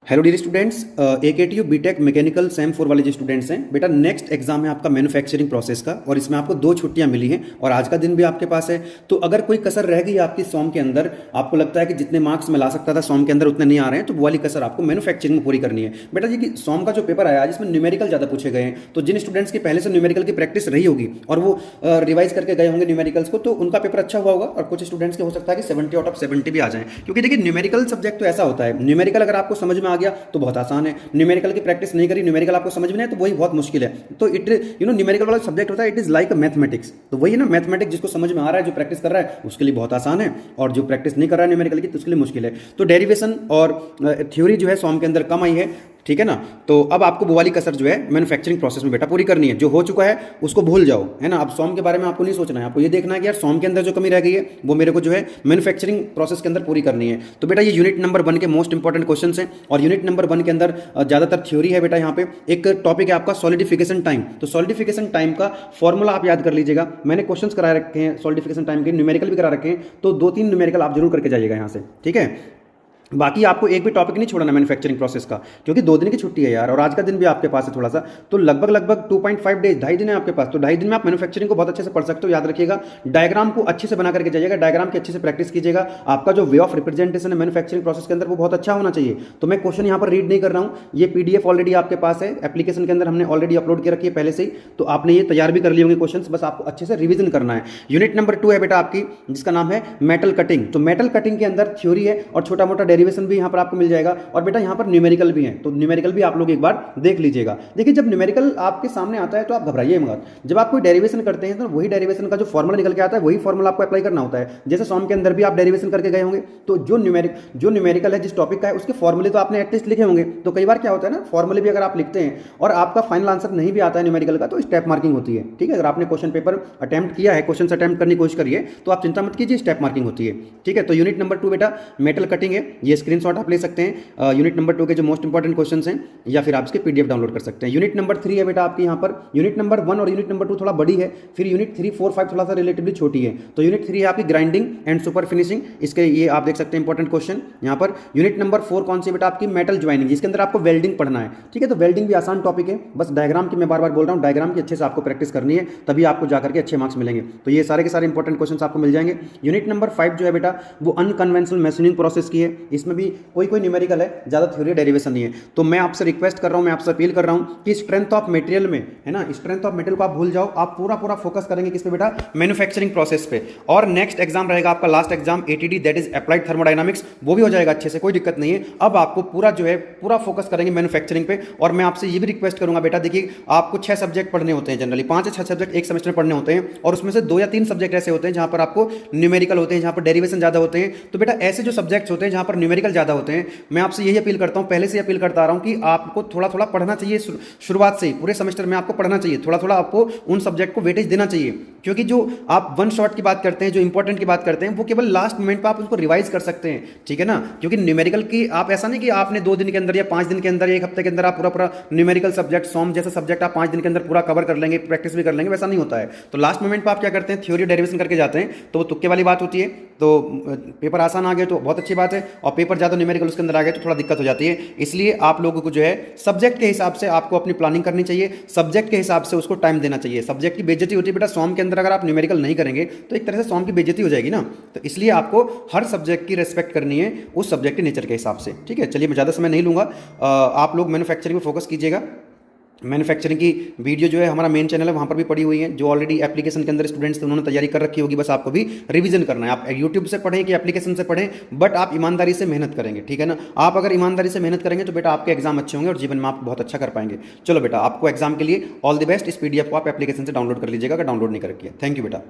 Hello dear students, AKTU BTech mechanical sem 4 वाले जो students हैं, बेटा नेक्स्ट एग्जाम है आपका मैन्युफैक्चरिंग प्रोसेस का और इसमें आपको 2 छुट्टियां मिली हैं और आज का दिन भी आपके पास है। तो अगर कोई कसर रह गई आपकी सॉम के अंदर, आपको लगता है कि जितने मार्क्स मैं ला सकता था सॉम के अंदर उतने नहीं आ रहे हैं, तो वो वाली कसर आपको मैन्युफैक्चरिंग में पूरी करनी है। बेटा जी कि सॉम का जो पेपर आया जिसमें न्यूमेरिकल ज़्यादा पूछे गए हैं, तो जिन स्टूडेंट्स की पहले से न्यूमेरिकल की प्रैक्टिस रही होगी और वो रिवाइज करके गए होंगे न्यूमेरिकल्स को, तो उनका पेपर अच्छा हुआ होगा और कुछ स्टूडेंट्स के हो सकता है कि 70 आउट ऑफ 70 भी आ जाएं। क्योंकि देखिए न्यूमेरिकल सब्जेक्ट तो ऐसा होता है, न्यूमेरिकल अगर आपको समझ में आ गया तो बहुत आसान है, न्यूमेरिकल की प्रैक्टिस नहीं करी, न्यूमेरिकल आपको समझ में नहीं है तो वही बहुत मुश्किल है। तो इट न्यूमेरिकल वाला सब्जेक्ट होता है, इट इज लाइक मैथमेटिक्स। तो वही है ना, मैथमेटिक्स जिसको समझ में आ रहा है, जो प्रैक्टिस कर रहा है उसके लिए बहुत आसान है, और जो प्रैक्टिस नहीं कर रहा है न्यूमेरिकल की तो उसके लिए मुश्किल है। तो डेरिवेशन और थ्योरी जो है सॉम के अंदर कम आई है, ठीक है ना। तो अब आपको वो वाली कसर जो है मैन्युफैक्चरिंग प्रोसेस में बेटा पूरी करनी है। जो हो चुका है उसको भूल जाओ, है ना। अब सॉम के बारे में आपको नहीं सोचना है, आपको ये देखना है कि यार सॉम के अंदर जो कमी रह गई है वो मेरे को जो है मैन्युफैक्चरिंग प्रोसेस के अंदर पूरी करनी है। तो बेटा ये यूनिट नंबर 1 के मोस्ट इंपॉर्टेंट क्वेश्चन हैं और यूनिट नंबर 1 के अंदर ज़्यादातर थ्योरी है बेटा। यहाँ पे एक टॉपिक है आपका सॉलिडिफिकेशन टाइम। तो सॉलिडिफिकेशन टाइम का फॉर्मूला आप याद कर लीजिएगा। मैंने क्वेश्चन करा रखे हैं सॉलिडिफिकेशन टाइम के, न्यूमेरिकल भी करा रखे हैं, तो 2-3 न्यूमेरिकल आप जरूर करके जाइएगा यहाँ से, ठीक है। बाकी आपको एक भी टॉपिक नहीं छोड़ना मैन्युफैक्चरिंग प्रोसेस का, क्योंकि 2 दिन की छुट्टी है यार और आज का दिन भी आपके पास है थोड़ा सा। तो लगभग 2.5 डेज, 2.5 दिन है आपके पास। तो 2.5 दिन में आप मैन्युफैक्चरिंग को बहुत अच्छे से पढ़ सकते हो। याद रखिएगा डायग्राम को अच्छे से बना करके जाइएगा, डायग्राम की अच्छे से प्रैक्टिस कीजिएगा। आपका जो वे ऑफ रिप्रेजेंटेशन है मैन्युफैक्चरिंग प्रोसेस के अंदर वो बहुत अच्छा होना चाहिए। तो मैं क्वेश्चन यहाँ पर रीड नहीं कर रहा हूँ, ये PDF ऑलरेडी आपके पास है, एप्लीकेशन के अंदर हमने ऑलरेडी अपलोड कर रखी है पहले से ही, तो आपने ये तैयार भी कर लिए होंगे क्वेश्चन, बस आपको अच्छे से रिविजन करना है। यूनिट नंबर 2 है बेटा आपकी, जिसका नाम है मेटल कटिंग। तो मेटल कटिंग के अंदर थ्योरी है और छोटा मोटा डेरिवेशन भी यहाँ पर आपको मिल जाएगा, और बेटा यहाँ पर न्यूमेरिकल भी है, तो न्यूमेरिकल भी आप लोग एक बार देख लीजिएगा। देखिए जब न्यूमेरिकल आपके सामने आता है तो आप घबराइए मत। जब आप कोई डेरिवेशन करते हैं तो वही डेरिवेशन का जो फॉर्मूला निकल के आता है वही फॉर्मूला आपको अप्लाई करना होता है। जैसे सॉम के अंदर भी आप डेरिवेशन करके गए होंगे, तो जो न्यूमेरिकल है जिस टॉपिक का है उसके फॉर्मूले तो आपने एटलीस्ट लिखे होंगे। तो कई बार क्या होता है ना, फॉर्मूले भी अगर आप लिखते हैं और आपका फाइनल आंसर नहीं भी आता है न्यूमेरिकल का, तो स्टेप मार्किंग होती है, ठीक है। अगर आपने क्वेश्चन पेपर अटेम्प्ट किया है, क्वेश्चन अटेम्प्ट करने की कोशिश करिए, तो आप चिंता मत कीजिए, स्टेप मार्किंग होती है, ठीक है। तो यूनिट नंबर 2 बेटा मेटल कटिंग है, ये स्क्रीनशॉट आप ले सकते हैं। यूनिट नंबर 2 के जो मोस्ट इंपॉर्टेंट क्वेश्चंस हैं, या फिर आप इसके PDF डाउनलोड कर सकते हैं। यूनिट नंबर 3 है बेटा आपकी, यहाँ पर यूनिट नंबर 1 और यूनिट नंबर 2 थोड़ा बड़ी है, फिर यूनिट 3, 4, 5 थोड़ा सा रिलेटिवली छोटी है। तो यूनिट 3 है आपकी ग्राइंडिंग एंड सुपर फिनिशिंग, इसके ये आप देख सकते हैं इंपॉर्टेंट क्वेश्चन यहाँ पर। यूनिट नंबर 4 कौन सी बेटा आपकी, मेटल ज्वाइनिंग, जिसके अंदर आपको वेल्डिंग पढ़ना है, ठीक है। तो वेल्डिंग भी आसान टॉपिक है, बस डायग्राम की मैं बार बार बोल रहा हूँ, डायग्राम की अच्छे से आपको प्रैक्टिस करनी है, तभी आपको जाकर के अच्छे मार्क्स मिलेंगे। तो ये सारे के सारे इंपॉर्टेंट क्वेश्चन आपको मिल जाएंगे। यूनिट नंबर 5 जो है बेटा वो अनकन्वेंशनल मशीनिंग प्रोसेस की है, इसमें भी कोई न्यूमेरिकल है, ज़्यादा थ्योरी डेरिवेशन नहीं है। तो मैं आपसे रिक्वेस्ट कर रहा हूं, मैं आपसे अपील कर रहा हूं कि स्ट्रेंथ ऑफ मटेरियल में, है ना, स्ट्रेंथ ऑफ मटेरियल को आप भूल जाओ, आप पूरा फोकस करेंगे किस पे बेटा, मैन्युफैक्चरिंग प्रोसेस पे। और नेक्स्ट एग्जाम रहेगा आपका last exam ATD, that is applied thermodynamics, वो भी हो जाएगा अच्छे से, कोई दिक्कत नहीं है। अब आपको पूरा जो है पूरा फोकस करेंगे मैन्युफैक्चरिंग पे। और मैं आपसे ये भी रिक्वेस्ट करूंगा बेटा, देखिए आपको 6 सब्जेक्ट पढ़ने होते हैं, जनरली 5 या 6 सब्जेक्ट एक सेमेस्टर पढ़ने होते हैं, और उसमें से 2 या 3 सब्जेक्ट ऐसे होते हैं जहां पर आपको न्यूमेरिकल होते हैं, जहां पर डेरिवेशन ज्यादा होते हैं। तो बेटा ऐसे जो सब्जेक्ट्स होते हैं जहां पर न्यूमेरिकल ज्यादा होते हैं, मैं आपसे यही अपील करता हूं, पहले से अपील करता आ रहा हूं कि आपको थोड़ा पढ़ना चाहिए शुरुआत से ही, पूरे सेमेस्टर में आपको पढ़ना चाहिए, थोड़ा आपको उन सब्जेक्ट को वेटेज देना चाहिए। क्योंकि जो आप वन शॉट की बात करते हैं, जो इंपॉर्टेंट की बात करते हैं, वो केवल लास्ट मोमेंट पर आप उसको रिवाइज कर सकते हैं, ठीक है ना। क्योंकि न्यूमेरिकल की आप ऐसा नहीं कि आपने 2 दिन के अंदर या 5 दिन के अंदर या 1 हफ्ते के अंदर आप पूरा न्यूमेरिकल सब्जेक्ट, सॉम जैसा सब्जेक्ट आप 5 दिन के अंदर पूरा कवर कर लेंगे, प्रैक्टिस भी कर लेंगे, वैसा नहीं होता है। तो लास्ट मोमेंट पर आप क्या करते हैं, थ्योरी डेरिवेशन करके जाते हैं, तो वो तुक्के वाली बात होती है। तो पेपर आसान आ गए तो बहुत अच्छी बात है, और पेपर ज़्यादा न्यूमेरिकल उसके अंदर आ गए तो थोड़ा दिक्कत हो जाती है। इसलिए आप लोगों को जो है सब्जेक्ट के हिसाब से आपको अपनी प्लानिंग करनी चाहिए, सब्जेक्ट के हिसाब से उसको टाइम देना चाहिए। सब्जेक्ट की बेइज्जती होती है बेटा सॉम के अंदर, अगर आप न्यूमेरिकल नहीं करेंगे तो एक तरह से सॉम की बेइज्जती हो जाएगी ना। तो इसलिए आपको हर सब्जेक्ट की रिस्पेक्ट करनी है उस सब्जेक्ट के नेचर के हिसाब से, ठीक है। चलिए मैं ज़्यादा समय नहीं लूँगा, आप लोग मैन्युफैक्चरिंग में फोकस कीजिएगा। मैन्युफैक्चरिंग की वीडियो जो है हमारा मेन चैनल है वहाँ पर भी पड़ी हुई है, जो ऑलरेडी एप्लीकेशन के अंदर स्टूडेंट्स थे उन्होंने तैयारी कर रखी होगी, बस आपको भी रिवीजन करना है। आप यूट्यूब से पढ़ें कि एप्लीकेशन से पढ़ें, बट आप ईमानदारी से मेहनत करेंगे, ठीक है ना। आप अगर ईमानदारी से मेहनत करेंगे तो बेटा आपके एग्जाम अच्छे होंगे और जीवन में आप बहुत अच्छा कर पाएंगे। चलो बेटा आपको एग्जाम के लिए ऑल द बेस्ट। इस PDF को आप एप्लीकेशन से डाउनलोड कर लीजिएगा अगर डाउनलोड नहीं कर रखी है। थैंक यू बेटा।